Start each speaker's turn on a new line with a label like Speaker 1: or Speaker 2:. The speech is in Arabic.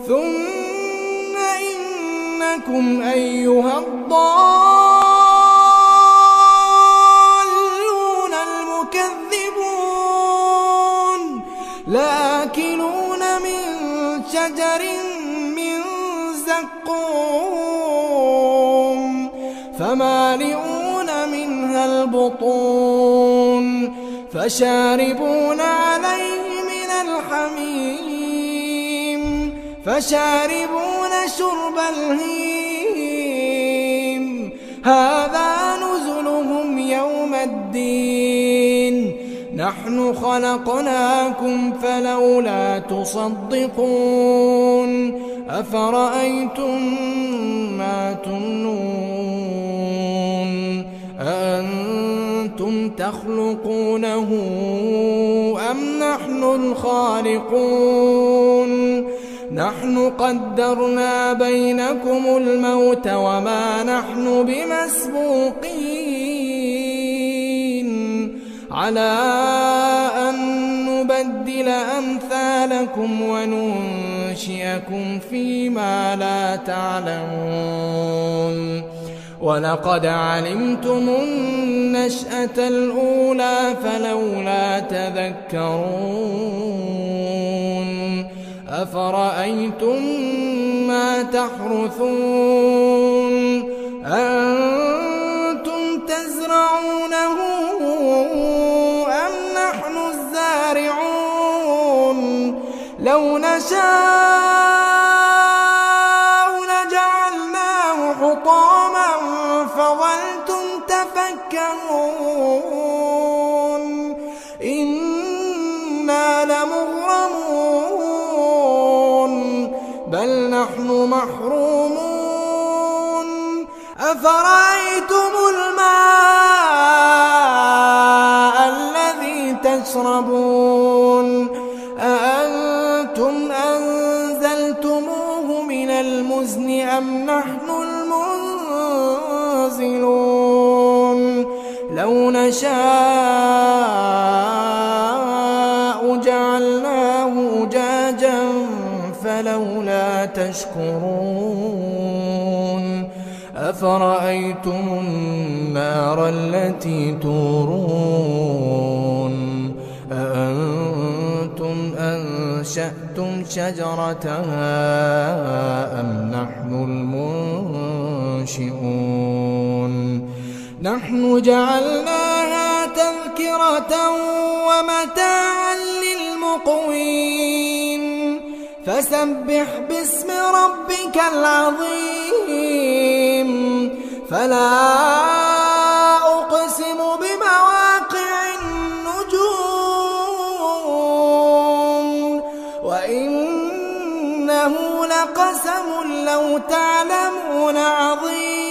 Speaker 1: ثم إنكم أيها الضالون المكذبون لآكلون من شجر من زقوم فمالئون منها البطون فشاربون عليه من الحميم فشاربون شرب الهيم هذا نزلهم يوم الدين نحن خلقناكم فلولا تصدقون أفرأيتم ما تمنون أأنتم تخلقونه أم نحن الخالقون نحن قدرنا بينكم الموت وما نحن بمسبوقين على أن نبدل أمثالكم وننشئكم فيما لا تعلمون ولقد علمتم النشأة الأولى فلولا تذكرون أفرأيتم ما تحرثون أنتم تزرعونه أم نحن الزارعون لو نشاء لجعلناه حطاما فظلتم تفكرون إنا لمغرمون بل نحن محرومون أفرأيتم الماء الذي تشربون أأنتم أنزلتموه من المزن أم نحن المنزلون لو نشاء جعلناه أجاجا فلولا تشكرون أفرأيتم النار التي تورون أأنتم أنشأتم شجرتها أم نحن المنشئون نحن جعلناها تذكرة ومتاعا للمقوين فسبح باسم ربك العظيم فلا أقسم بمواقع النجوم وإنه لقسم لو تعلمون عظيم